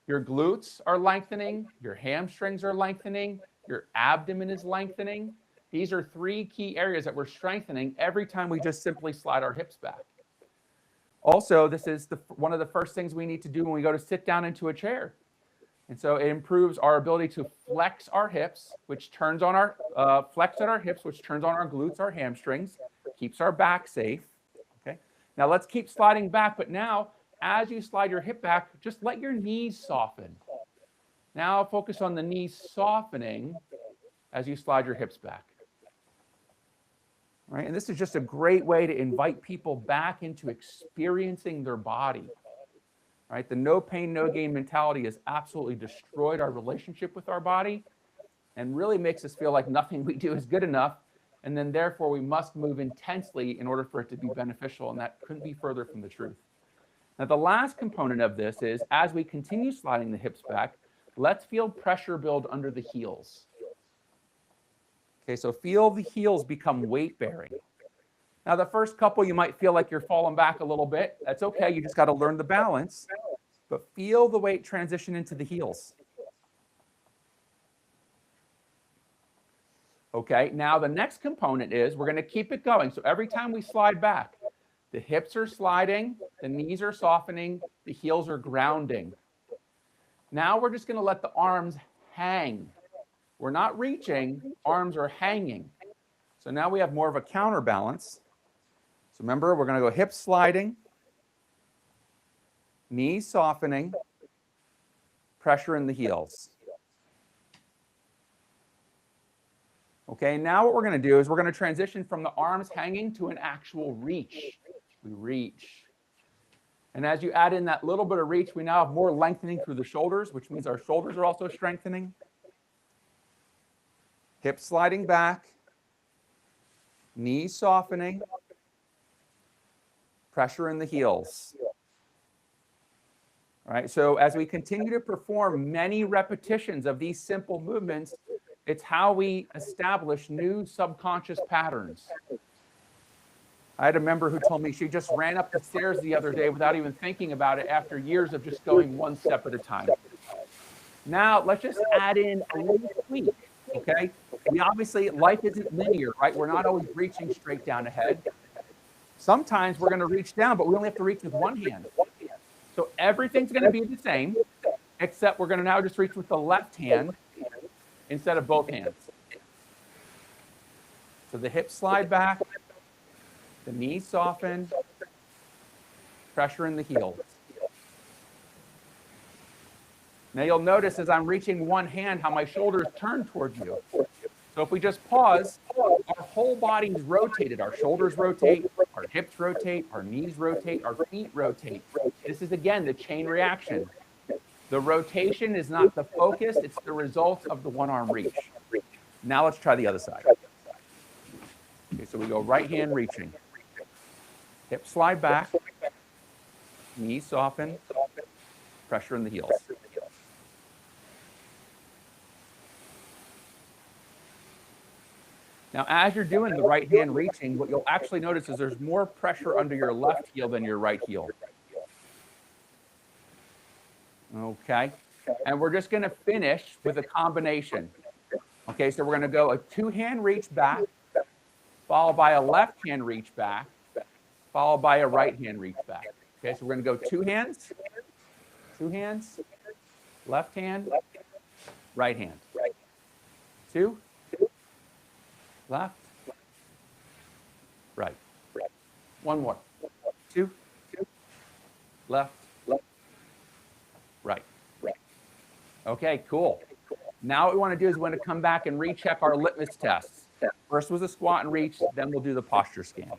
[SPEAKER 2] Your glutes are lengthening, your hamstrings are lengthening, your abdomen is lengthening. These are three key areas that we're strengthening every time we just simply slide our hips back. Also, this is one of the first things we need to do when we go to sit down into a chair. And so it improves our ability to flex our hips, which turns on our, flex at our hips, which turns on our glutes, our hamstrings, keeps our back safe, okay? Now let's keep sliding back, but now, as you slide your hip back, just let your knees soften. Now focus on the knees softening as you slide your hips back. Right? And this is just a great way to invite people back into experiencing their body. Right? The no pain, no gain mentality has absolutely destroyed our relationship with our body and really makes us feel like nothing we do is good enough. And then therefore we must move intensely in order for it to be beneficial. And that couldn't be further from the truth. Now, the last component of this is, as we continue sliding the hips back, let's feel pressure build under the heels. Okay, so feel the heels become weight-bearing. Now, the first couple, you might feel like you're falling back a little bit. That's okay, you just got to learn the balance. But feel the weight transition into the heels. Okay, now the next component is we're going to keep it going. So every time we slide back, the hips are sliding, the knees are softening, the heels are grounding. Now we're just going to let the arms hang. We're not reaching, arms are hanging. So now we have more of a counterbalance. So remember, we're going to go hips sliding, knees softening, pressure in the heels. Okay, now what we're going to do is we're going to transition from the arms hanging to an actual reach. We reach. And as you add in that little bit of reach, we now have more lengthening through the shoulders, which means our shoulders are also strengthening. Hips sliding back, knees softening, pressure in the heels. All right, so as we continue to perform many repetitions of these simple movements, it's how we establish new subconscious patterns. I had a member who told me she just ran up the stairs the other day without even thinking about it after years of just going one step at a time. Now, let's just add in a little tweak, okay? We obviously, life isn't linear, right? We're not always reaching straight down ahead. Sometimes we're going to reach down, but we only have to reach with one hand. So everything's going to be the same, except we're going to now just reach with the left hand instead of both hands. So the hips slide back, the knees soften, pressure in the heels. Now you'll notice as I'm reaching one hand how my shoulders turn toward you. So if we just pause, our whole body's rotated. Our shoulders rotate, our hips rotate, our knees rotate, our feet rotate. This is, again, the chain reaction. The rotation is not the focus, it's the result of the one arm reach. Now let's try the other side. Okay, so we go right hand reaching. Hips slide back, knees soften, pressure in the heels. Now, as you're doing the right hand reaching, what you'll actually notice is there's more pressure under your left heel than your right heel. Okay, and we're just going to finish with a combination. Okay, so we're going to go a two-hand reach back, followed by a left hand reach back, followed by a right hand reach back. Okay, so we're going to go two hands, left hand, right hand. Two, left, right. One more. Two, left, right. Okay, cool. Now what we want to do is we want to come back and recheck our litmus tests. First was a squat and reach, then we'll do the posture scan.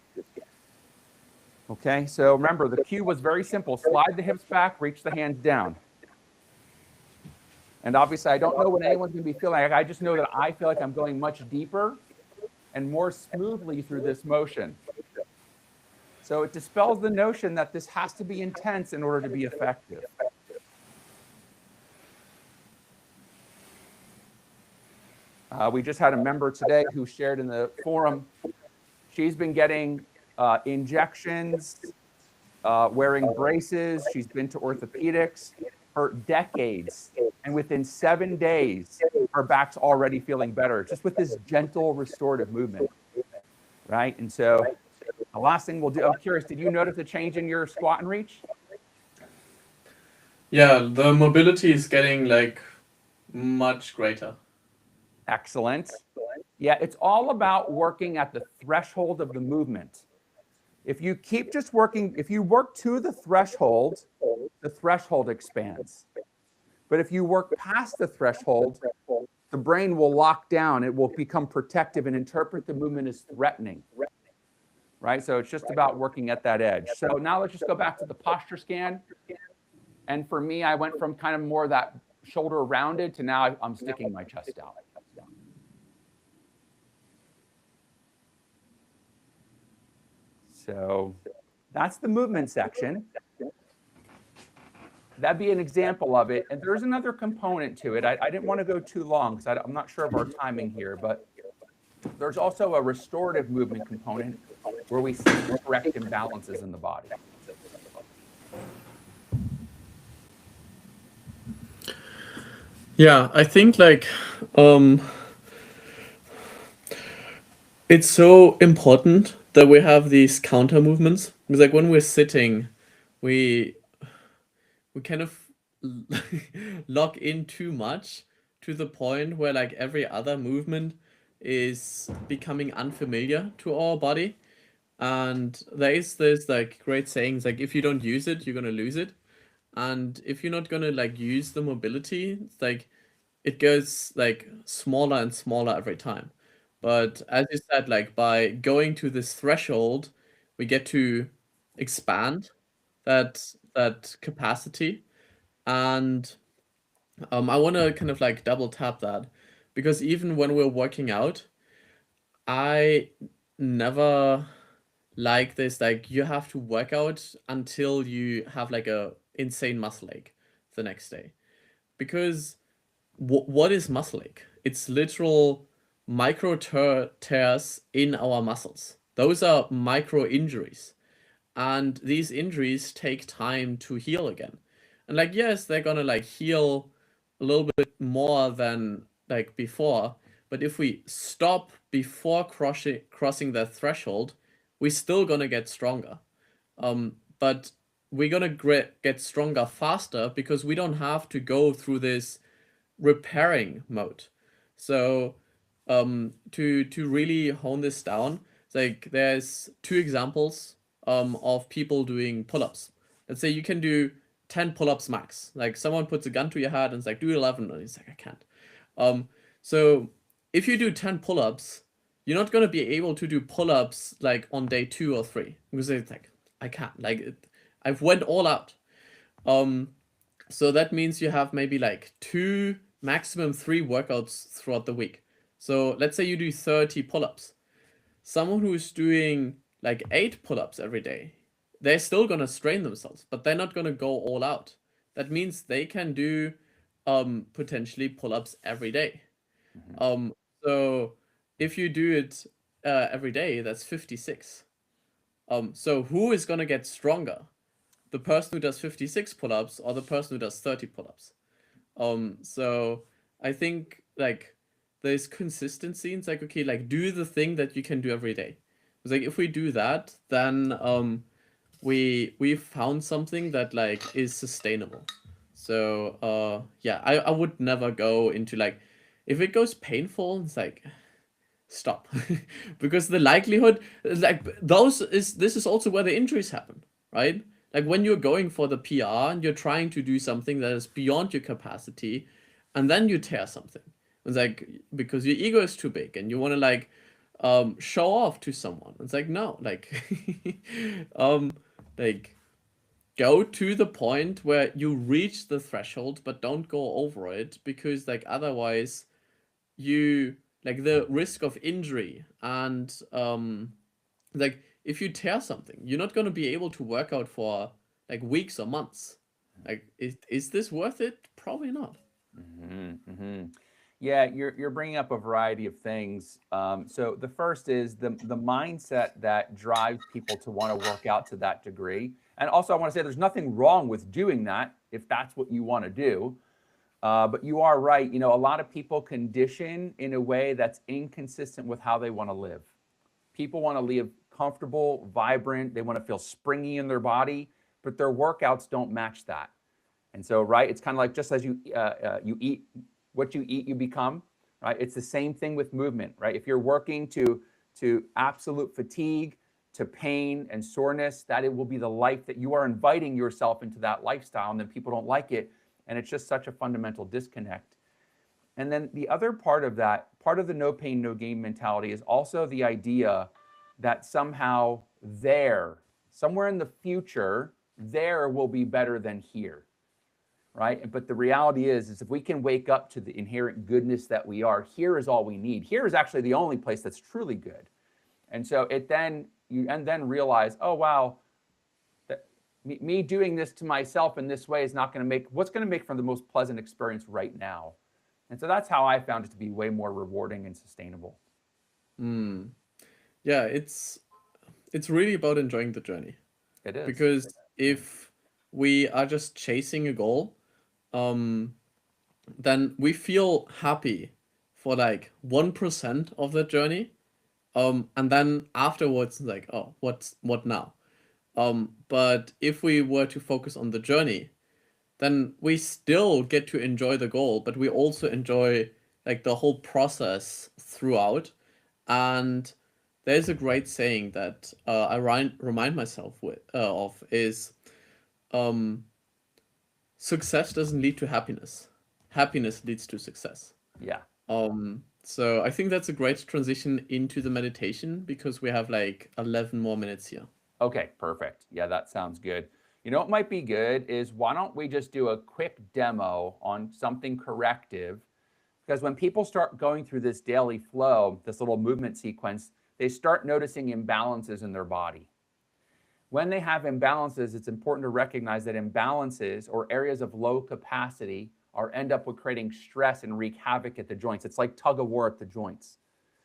[SPEAKER 2] Okay, so remember, the cue was very simple. Slide the hips back, reach the hands down. And obviously, I don't know what anyone's going to be feeling like. I just know that I feel like I'm going much deeper and more smoothly through this motion. So it dispels the notion that this has to be intense in order to be effective. We just had a member today who shared in the forum. She's been getting injections, wearing braces. She's been to orthopedics for decades. And within 7 days, her back's already feeling better, just with this gentle restorative movement, right? And so the last thing we'll do, I'm curious, did you notice a change in your squat and reach?
[SPEAKER 1] Yeah, the mobility is getting like much greater.
[SPEAKER 2] Excellent. Yeah, it's all about working at the threshold of the movement. If you keep just working, if you work to the threshold expands. But if you work past the threshold, the brain will lock down. It will become protective and interpret the movement as threatening, right? So it's just about working at that edge. So now let's just go back to the posture scan. And for me, I went from kind of more that shoulder rounded to now I'm sticking my chest out. So that's the movement section. That'd be an example of it. And there's another component to it. I didn't want to go too long because I'm not sure of our timing here, but there's also a restorative movement component where we see correct imbalances in the body.
[SPEAKER 1] Yeah, I think like it's so important that we have these counter movements because like when we're sitting, we kind of lock in too much to the point where like every other movement is becoming unfamiliar to our body. And there is this like great sayings like if you don't use it, you're gonna lose it. And if you're not gonna like use the mobility, it's like it goes like smaller and smaller every time. But as you said, like by going to this threshold, we get to expand that capacity. And I want to kind of like double tap that because even when we're working out, I never like this, like you have to work out until you have like a insane muscle ache the next day. Because what is muscle ache? It's literal micro tears in our muscles. Those are micro injuries. And these injuries take time to heal again. And like, yes, they're gonna like heal a little bit more than like before. But if we stop before crossing that threshold, we're still gonna get stronger. But we're gonna get stronger faster because we don't have to go through this repairing mode. So to really hone this down, it's like there's two examples of people doing pull-ups. Let's say you can do 10 pull-ups max. Like someone puts a gun to your head and it's like, do 11, and he's like, I can't. So if you do 10 pull-ups, you're not gonna be able to do pull-ups like on day 2 or 3 because it's like, I can't. Like I've went all out. So that means you have maybe like 2, maximum 3 workouts throughout the week. So let's say you do 30 pull-ups. Someone who's doing like 8 pull-ups every day, they're still gonna strain themselves, but they're not gonna go all out. That means they can do potentially pull-ups every day. Um, so if you do it every day, that's 56. So who is gonna get stronger? The person who does 56 pull-ups or the person who does 30 pull-ups? So I think like there's consistency. It's like, okay, like do the thing that you can do every day. It's like if we do that, then we found something that like is sustainable. So yeah, I would never go into like if it goes painful, it's like stop. Because the likelihood like this is also where the injuries happen, right? Like when you're going for the PR and you're trying to do something that is beyond your capacity, and then you tear something. It's like because your ego is too big and you want to like show off to someone. It's like no, like um like go to the point where you reach the threshold but don't go over it, because like otherwise you like the risk of injury and like if you tear something, you're not going to be able to work out for like weeks or months. Like is this worth it? Probably not.
[SPEAKER 2] Yeah, you're bringing up a variety of things. So the first is the mindset that drives people to want to work out to that degree. And also, I want to say there's nothing wrong with doing that if that's what you want to do. But you are right. You know, a lot of people condition in a way that's inconsistent with how they want to live. People want to live comfortable, vibrant. They want to feel springy in their body, but their workouts don't match that. And so, right, it's kind of like just as you eat what you eat, you become. Right, it's the same thing with movement. Right, if you're working to absolute fatigue, to pain and soreness, that it will be the life that you are inviting yourself into that lifestyle, and then people don't like it, and it's just such a fundamental disconnect. And then the other part of that, part of the no pain, no gain mentality is also the idea that somehow there, somewhere in the future, there will be better than here. Right? But the reality is if we can wake up to the inherent goodness that we are, here is all we need. Here is actually the only place that's truly good. And so it then, you and then realize, oh, wow, that me doing this to myself in this way is not going to make, what's going to make for the most pleasant experience right now. And so that's how I found it to be way more rewarding and sustainable.
[SPEAKER 1] Yeah, it's really about enjoying the journey.
[SPEAKER 2] It is.
[SPEAKER 1] Because if we are just chasing a goal, then we feel happy for like 1% of the journey. And then afterwards, like, oh, what now? But if we were to focus on the journey, then we still get to enjoy the goal, but we also enjoy like the whole process throughout. And there's a great saying that I remind myself of is success doesn't lead to happiness. Happiness leads to success.
[SPEAKER 2] Yeah.
[SPEAKER 1] So I think that's a great transition into the meditation because we have like 11 more minutes here.
[SPEAKER 2] Okay, perfect. Yeah, that sounds good. You know what might be good is why don't we just do a quick demo on something corrective? Because when people start going through this daily flow, this little movement sequence, they start noticing imbalances in their body. When they have imbalances, it's important to recognize that imbalances or areas of low capacity end up with creating stress and wreak havoc at the joints. It's like tug of war at the joints.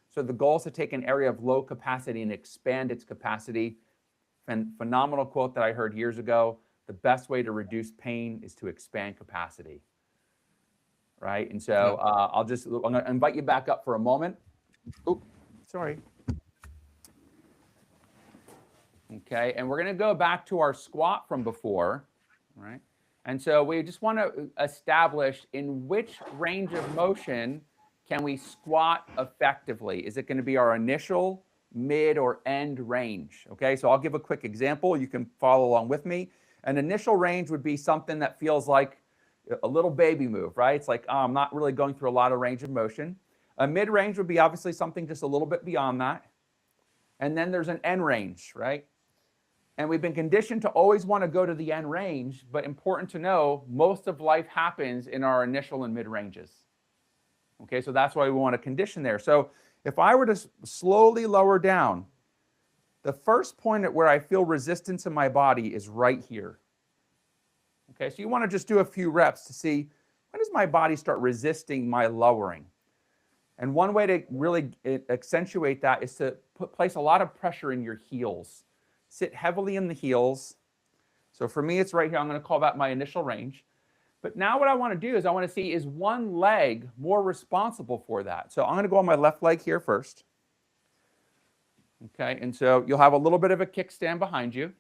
[SPEAKER 2] So the goal is to take an area of low capacity and expand its capacity. Phenomenal quote that I heard years ago: the best way to reduce pain is to expand capacity. Right? And so I'm going to invite you back up for a moment. Oops, sorry. Okay, and we're going to go back to our squat from before, right? And so we just want to establish in which range of motion can we squat effectively. Is it going to be our initial mid, or end range. Okay, so I'll give a quick example. You can follow along with me. An initial range would be something that feels like a little baby move, right? It's like, oh, I'm not really going through a lot of range of motion. A mid range would be obviously something just a little bit beyond that. And then there's an end range, right? And we've been conditioned to always want to go to the end range, but important to know, most of life happens in our initial and mid ranges. Okay, so that's why we want to condition there. So if I were to slowly lower down, the first point at where I feel resistance in my body is right here. Okay, so you want to just do a few reps to see, when does my body start resisting my lowering? And one way to really accentuate that is to place a lot of pressure in your heels. Sit heavily in the heels. So for me, it's right here. I'm going to call that my initial range. But now what I want to do is I want to see, is one leg more responsible for that? So I'm going to go on my left leg here first. Okay, and so you'll have a little bit of a kickstand behind you.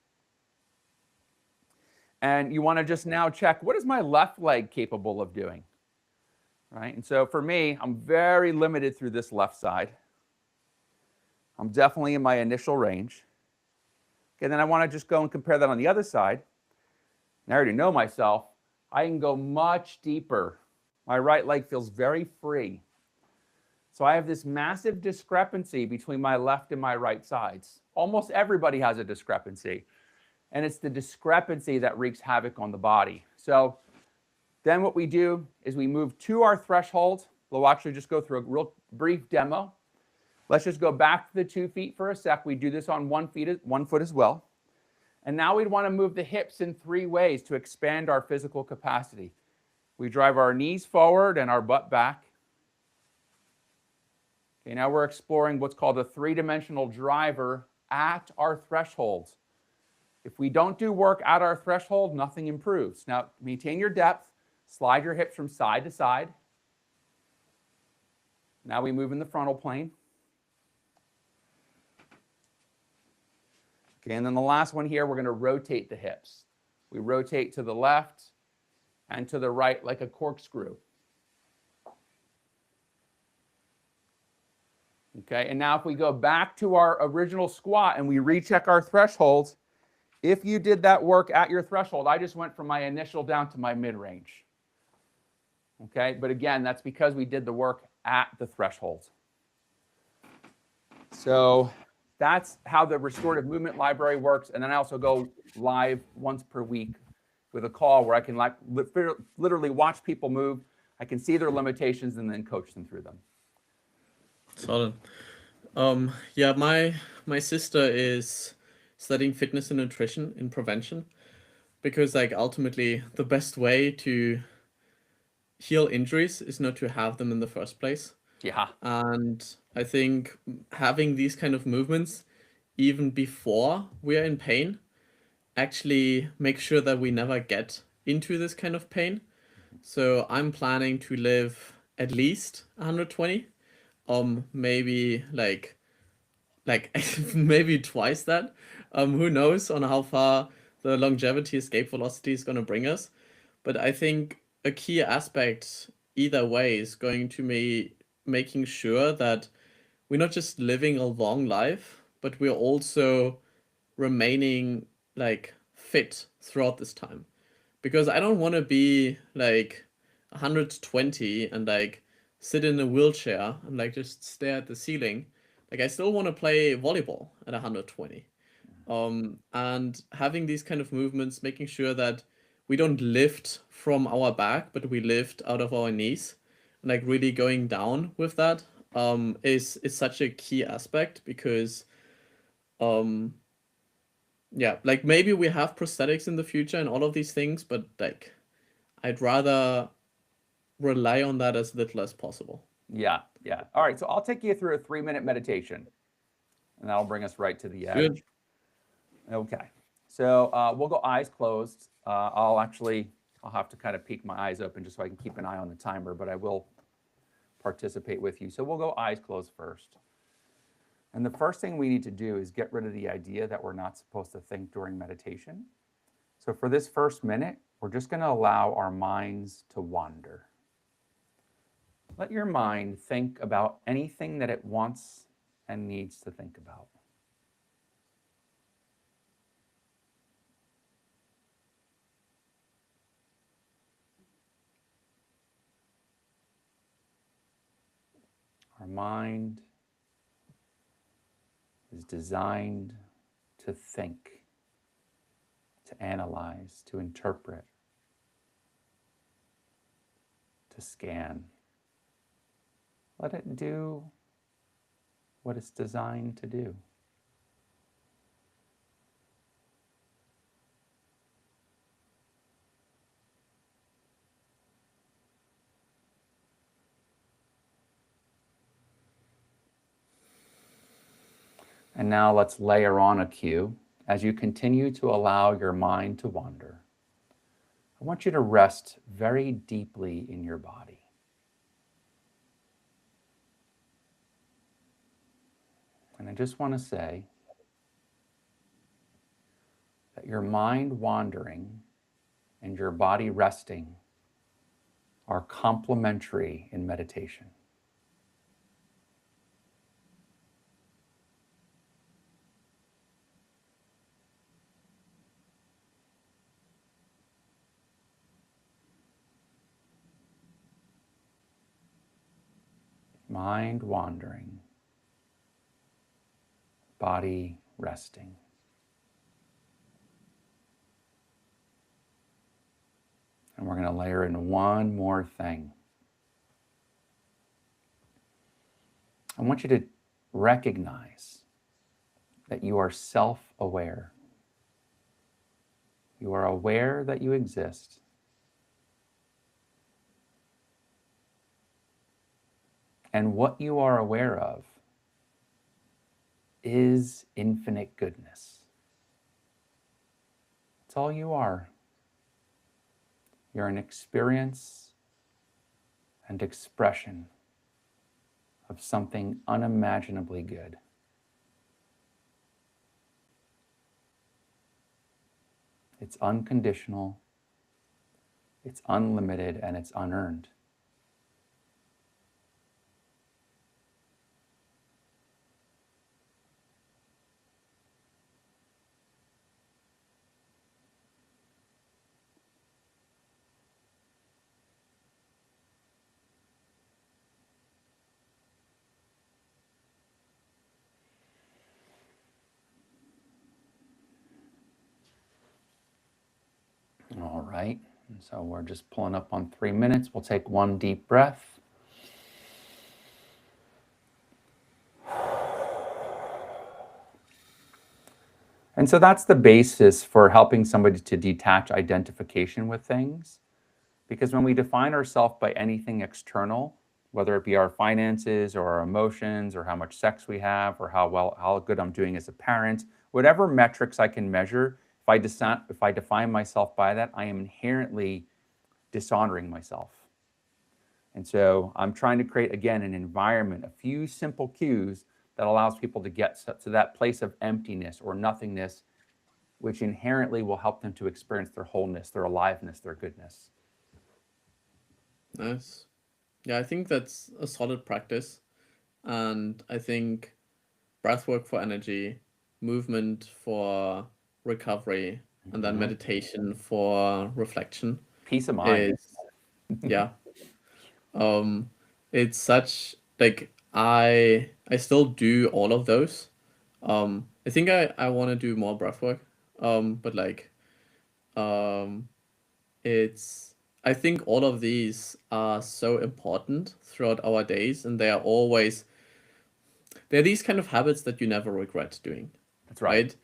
[SPEAKER 2] And you want to just now check, what is my left leg capable of doing? Right, and so for me, I'm very limited through this left side. I'm definitely in my initial range. Okay, then I want to just go and compare that on the other side. And I already know myself. I can go much deeper. My right leg feels very free. So I have this massive discrepancy between my left and my right sides. Almost everybody has a discrepancy. And it's the discrepancy that wreaks havoc on the body. So then what we do is we move to our threshold. We'll actually just go through a real brief demo. Let's just go back to the 2 feet for a sec. We do this on 1 foot as well. And now we'd want to move the hips in 3 ways to expand our physical capacity. We drive our knees forward and our butt back. Okay, now we're exploring what's called a 3-dimensional driver at our threshold. If we don't do work at our threshold, nothing improves. Now, maintain your depth. Slide your hips from side to side. Now we move in the frontal plane. Okay, and then the last one here, we're going to rotate the hips. We rotate to the left and to the right like a corkscrew. Okay, and now if we go back to our original squat and we recheck our thresholds, if you did that work at your threshold, I just went from my initial down to my mid-range. Okay, but again, that's because we did the work at the threshold. So that's how the restorative movement library works. And then I also go live once per week with a call where I can literally watch people move. I can see their limitations and then coach them through them.
[SPEAKER 1] Solid. Yeah, my sister is studying fitness and nutrition in prevention, because like ultimately the best way to heal injuries is not to have them in the first place.
[SPEAKER 2] Yeah.
[SPEAKER 1] And I think having these kind of movements even before we are in pain actually make sure that we never get into this kind of pain. So I'm planning to live at least 120, maybe like maybe twice that. Who knows on how far the longevity escape velocity is going to bring us. But I think a key aspect either way is going to be making sure that we're not just living a long life, but we're also remaining like fit throughout this time. Because I don't want to be like 120 and like sit in a wheelchair and like just stare at the ceiling. Like I still want to play volleyball at 120. And having these kind of movements, making sure that we don't lift from our back, but we lift out of our knees, and like really going down with that is such a key aspect, because yeah, like maybe we have prosthetics in the future and all of these things, but like I'd rather rely on that as little as possible.
[SPEAKER 2] Yeah, yeah. All right, so I'll take you through a 3-minute meditation, and that'll bring us right to the edge.
[SPEAKER 1] Good.
[SPEAKER 2] Okay, so we'll go eyes closed. I'll have to kind of peek my eyes open just so I can keep an eye on the timer, but I will participate with you. So we'll go eyes closed first. And the first thing we need to do is get rid of the idea that we're not supposed to think during meditation. So for this first minute, we're just going to allow our minds to wander. Let your mind think about anything that it wants and needs to think about. Our mind is designed to think, to analyze, to interpret, to scan. Let it do what it's designed to do. And now let's layer on a cue. As you continue to allow your mind to wander, I want you to rest very deeply in your body. And I just want to say that your mind wandering and your body resting are complementary in meditation. Mind wandering, body resting. And we're going to layer in one more thing. I want you to recognize that you are self-aware. You are aware that you exist. And what you are aware of is infinite goodness. It's all you are. You're an experience and expression of something unimaginably good. It's unconditional, it's unlimited, and it's unearned. All right, and so we're just pulling up on 3 minutes. We'll take one deep breath. And so that's the basis for helping somebody to detach identification with things. Because when we define ourselves by anything external, whether it be our finances or our emotions or how much sex we have or how good I'm doing as a parent, whatever metrics I can measure, if I define myself by that, I am inherently dishonoring myself. And so I'm trying to create, again, an environment, a few simple cues that allows people to get to that place of emptiness or nothingness, which inherently will help them to experience their wholeness, their aliveness, their goodness.
[SPEAKER 1] Nice. Yeah, I think that's a solid practice. And I think breathwork for energy, movement for recovery, and then meditation for reflection
[SPEAKER 2] Peace of mind.
[SPEAKER 1] is, yeah. It's such like I still do all of those. I think I want to do more breathwork. But like um it's I think all of these are so important throughout our days, and they're these kind of habits that you never regret doing,
[SPEAKER 2] That's right.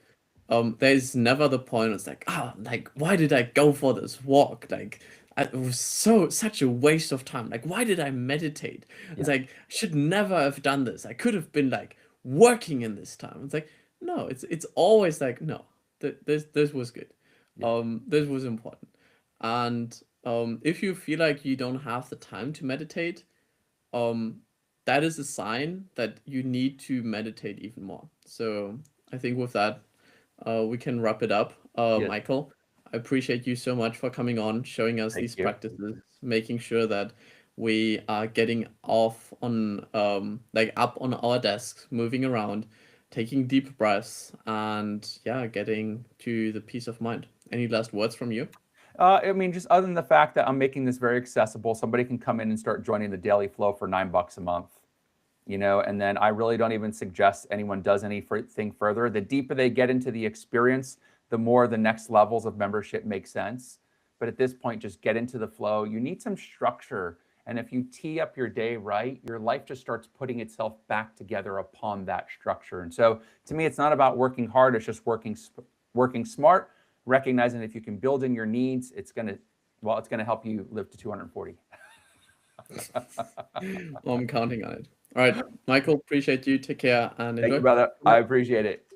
[SPEAKER 1] right? There's never the point it's like, like why did I go for this walk? Like it was such a waste of time. Like why did I meditate? It's
[SPEAKER 2] Yeah.
[SPEAKER 1] like I should never have done this. I could have been like working in this time. It's like no, it's always like no, this was good.
[SPEAKER 2] Yeah.
[SPEAKER 1] This was important. And if you feel like you don't have the time to meditate, um that is a sign that you need to meditate even more. So I think with that, we can wrap it up.
[SPEAKER 2] Yes.
[SPEAKER 1] Michael, I appreciate you so much for coming on, showing us
[SPEAKER 2] Thank
[SPEAKER 1] these
[SPEAKER 2] you.
[SPEAKER 1] practices, making sure that we are getting off on like up on our desks, moving around, taking deep breaths, and yeah, getting to the peace of mind. Any last words from you?
[SPEAKER 2] I mean, just other than the fact that I'm making this very accessible, somebody can come in and start joining the daily flow for $9 a month, you know, and then I really don't even suggest anyone does anything further. The deeper they get into the experience, the more the next levels of membership make sense. But at this point, just get into the flow. You need some structure. And if you tee up your day right, your life just starts putting itself back together upon that structure. And so to me, it's not about working hard, it's just working smart, recognizing if you can build in your needs, it's gonna help you live to 240.
[SPEAKER 1] Well, I'm counting on it. All right, Michael, appreciate you. Take care and
[SPEAKER 2] Thank
[SPEAKER 1] enjoy.
[SPEAKER 2] you, brother. I appreciate it.